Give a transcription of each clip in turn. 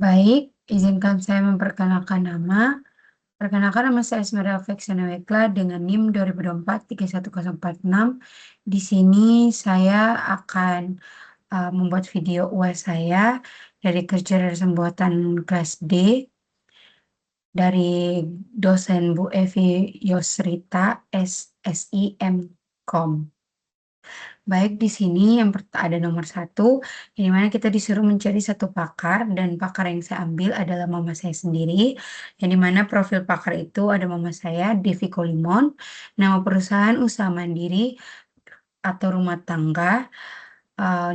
Baik, izinkan saya memperkenalkan nama. Perkenalkan nama saya Esmeralda Feksana Wekla dengan NIM 2024-31046. Di sini saya akan membuat video UAS saya dari kecerdasan buatan kelas D dari dosen Bu Evi Yosrita SSIM.com. Baik, di sini ada nomor 1, di mana kita disuruh mencari satu pakar, dan pakar yang saya ambil adalah mama saya sendiri, yang dimana profil pakar itu ada mama saya, Devi Kolimon, nama perusahaan usaha mandiri atau rumah tangga,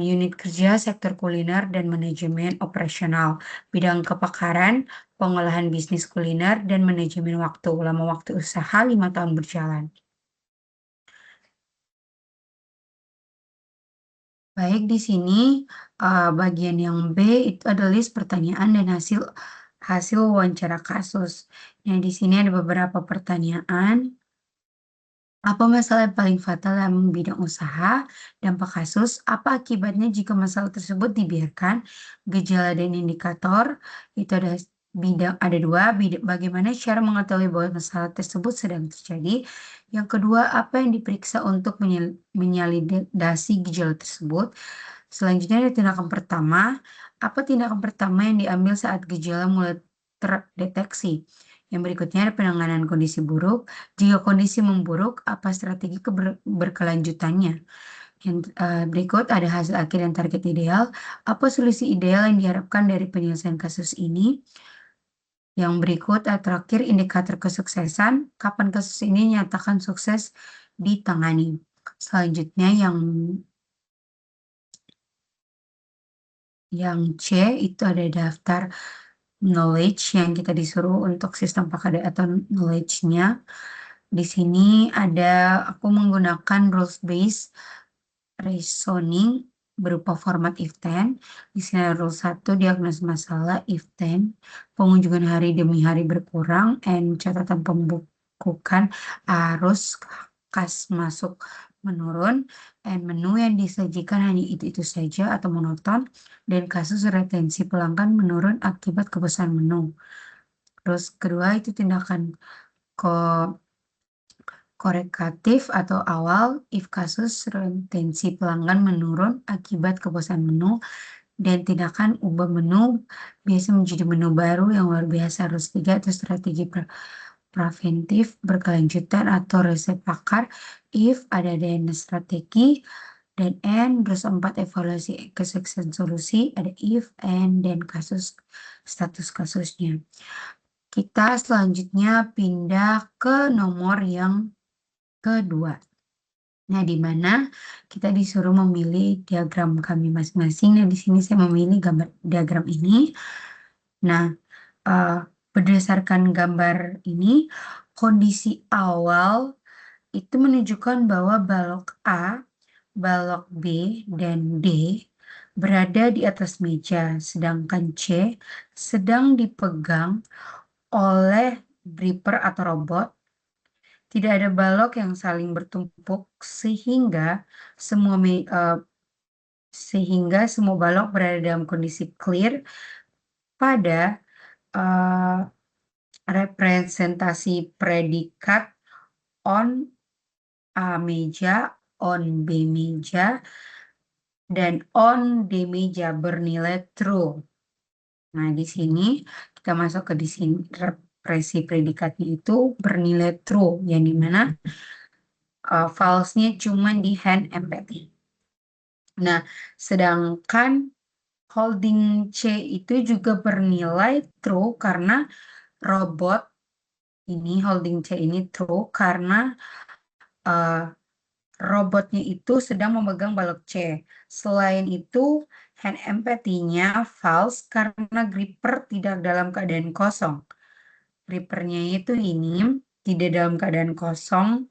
unit kerja sektor kuliner dan manajemen operasional, bidang kepakaran, pengolahan bisnis kuliner, dan manajemen waktu, lama waktu usaha 5 tahun berjalan. Baik, di sini bagian yang B itu ada list pertanyaan dan hasil wawancara kasus. Nah, di sini ada beberapa pertanyaan. Apa masalah yang paling fatal dalam bidang usaha? Dampak kasus, apa akibatnya jika masalah tersebut dibiarkan? Gejala dan indikator, itu ada dua, bagaimana cara mengetahui bahwa masalah tersebut sedang terjadi? Yang kedua, apa yang diperiksa untuk menyalidasi gejala tersebut? Selanjutnya ada tindakan pertama. Apa tindakan pertama yang diambil saat gejala mulai terdeteksi? Yang berikutnya ada penanganan kondisi buruk. Jika kondisi memburuk, apa strategi berkelanjutannya? Yang berikut ada hasil akhir dan target ideal. Apa solusi ideal yang diharapkan dari penyelesaian kasus ini? Yang berikut terakhir indikator kesuksesan. Kapan kasus ini nyatakan sukses ditangani? Selanjutnya yang C itu ada daftar knowledge yang kita disuruh untuk sistem pakai atau knowledge-nya. Di sini aku menggunakan rules based reasoning berupa format if then. Di sini ada rule 1, diagnosis masalah if then, pengunjungan hari demi hari berkurang, and catatan pembukukan arus kas masuk menurun, and menu yang disajikan hanya itu-itu saja atau monoton, dan kasus retensi pelanggan menurun akibat kebosanan menu. Terus kedua itu tindakan korekatif atau awal if kasus retensi pelanggan menurun akibat kebosanan menu, dan tindakan ubah menu biasa menjadi menu baru yang luar biasa. Harus 3 atau strategi preventif berkelanjutan atau resep pakar if ada dana strategi, dan N. Terus 4 evaluasi kesuksesan solusi, ada if, and, dan status kasusnya. Kita selanjutnya pindah ke nomor yang kedua. Nah, di mana kita disuruh memilih diagram kami masing-masing. Nah, di sini saya memilih gambar diagram ini. Nah, berdasarkan gambar ini, kondisi awal itu menunjukkan bahwa balok A, balok B, dan D berada di atas meja, sedangkan C sedang dipegang oleh gripper atau robot. Tidak ada balok yang saling bertumpuk sehingga semua balok berada dalam kondisi clear pada representasi predikat on A meja, on B meja, dan on D meja bernilai true. Nah, di sini kita masuk ke di sini represi predikatnya itu bernilai true, yang dimana false-nya cuma di hand empathy. Nah, sedangkan holding C itu juga bernilai true karena robot ini, holding C ini true karena robotnya itu sedang memegang balok C. Selain itu, hand empathy-nya false karena gripper tidak dalam keadaan kosong. Grippernya itu ini tidak dalam keadaan kosong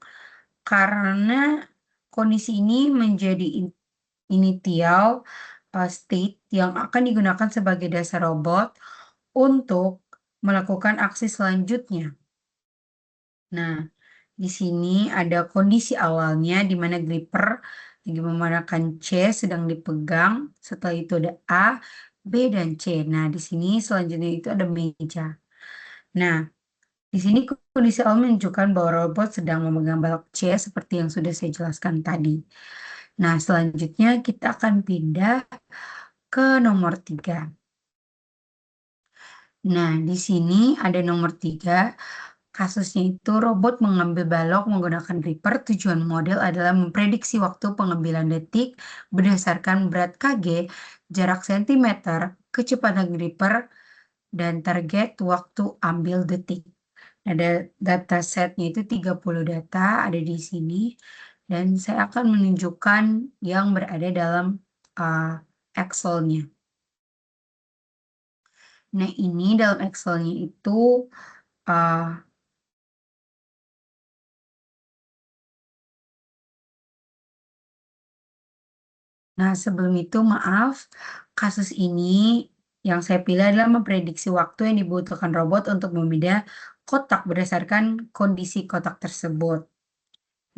karena kondisi ini menjadi initial state yang akan digunakan sebagai dasar robot untuk melakukan aksi selanjutnya. Nah, di sini ada kondisi awalnya di mana gripper lagi menggunakan C sedang dipegang. Setelah itu ada A, B, dan C. Nah, di sini selanjutnya itu ada meja. Nah, di sini kondisi awal menunjukkan bahwa robot sedang memegang balok C seperti yang sudah saya jelaskan tadi. Nah, selanjutnya kita akan pindah ke nomor 3. Nah, di sini ada nomor 3. Kasusnya itu robot mengambil balok menggunakan gripper. Tujuan model adalah memprediksi waktu pengambilan detik berdasarkan berat kg, jarak sentimeter, kecepatan gripper, dan target waktu ambil detik. Ada data setnya itu 30 data ada di sini, dan saya akan menunjukkan yang berada dalam Excel-nya. Nah, ini dalam Excel-nya itu nah, sebelum itu maaf, kasus ini yang saya pilih adalah memprediksi waktu yang dibutuhkan robot untuk memindah kotak berdasarkan kondisi kotak tersebut.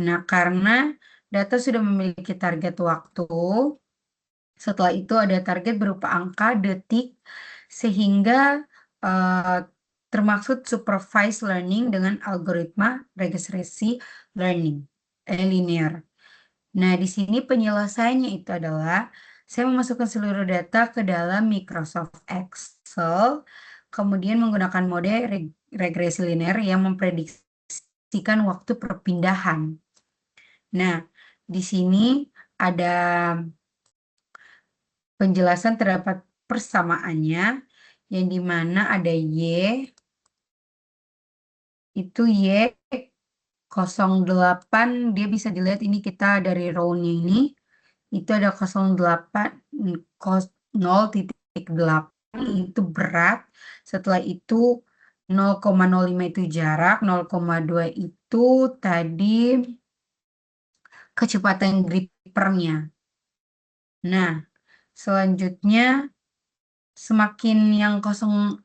Nah, karena data sudah memiliki target waktu, setelah itu ada target berupa angka, detik, sehingga termaksud supervised learning dengan algoritma regresi learning linear. Nah, di sini penyelesaiannya itu adalah saya memasukkan seluruh data ke dalam Microsoft Excel, kemudian menggunakan mode regresi linear yang memprediksikan waktu perpindahan. Nah, di sini ada penjelasan terdapat persamaannya, yang dimana ada Y, itu Y 08, dia bisa dilihat ini kita dari row-nya ini, itu ada 08, 0,8 itu berat, setelah itu 0,05 itu jarak, 0,2 itu tadi kecepatan grippernya. Nah, selanjutnya semakin yang 0,8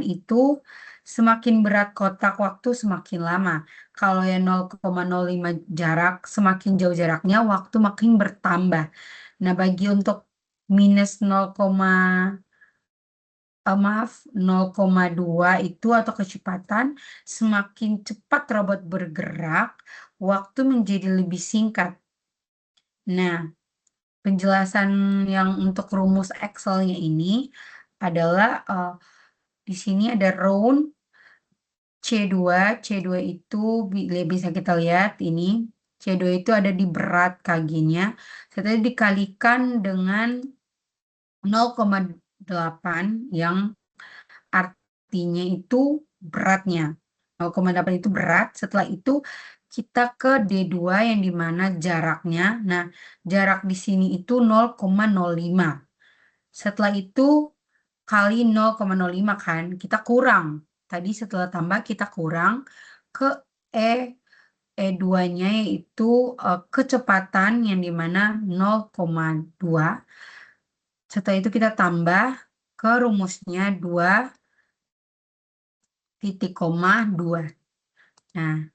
itu semakin berat kotak waktu semakin lama. Kalau yang 0,05 jarak, semakin jauh jaraknya waktu makin bertambah. Nah, bagi untuk minus 0,2 itu atau kecepatan, semakin cepat robot bergerak, waktu menjadi lebih singkat. Nah, penjelasan yang untuk rumus Excel-nya ini adalah di sini ada row C2, C2 itu bisa kita lihat ini, C2 itu ada di berat kg-nya, setelah dikalikan dengan 0,8 yang artinya itu beratnya. 0,8 itu berat, setelah itu kita ke D2 yang dimana jaraknya. Nah, jarak di sini itu 0,05. Setelah itu kali 0,05 kan, kita kurang. Tadi setelah tambah kita kurang ke E2-nya yaitu kecepatan yang dimana 0,2. Setelah itu kita tambah ke rumusnya 2 titik koma 2. Nah,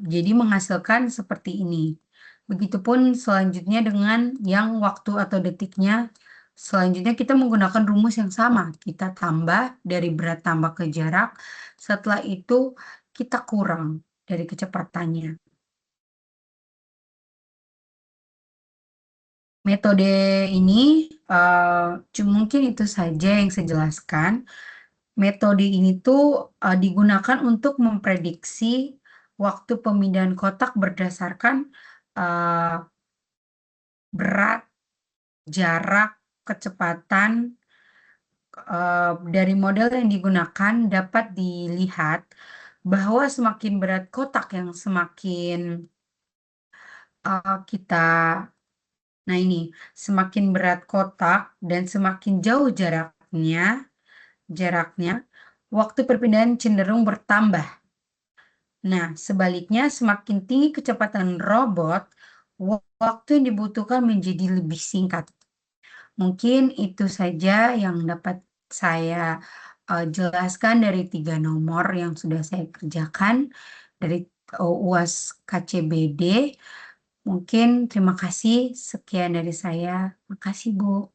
jadi menghasilkan seperti ini. Begitupun selanjutnya dengan yang waktu atau detiknya. Selanjutnya kita menggunakan rumus yang sama. Kita tambah dari berat tambah ke jarak. Setelah itu kita kurang dari kecepatannya. Metode ini mungkin itu saja yang saya jelaskan. Metode ini tuh digunakan untuk memprediksi waktu pemindahan kotak berdasarkan berat, jarak, kecepatan. Dari model yang digunakan dapat dilihat bahwa semakin berat kotak yang semakin kita nah ini, semakin berat kotak dan semakin jauh jaraknya, waktu perpindahan cenderung bertambah. Nah, sebaliknya semakin tinggi kecepatan robot, waktu yang dibutuhkan menjadi lebih singkat. Mungkin itu saja yang dapat saya jelaskan dari 3 nomor yang sudah saya kerjakan dari UAS KCBD. Mungkin terima kasih, sekian dari saya. Makasih, Bu.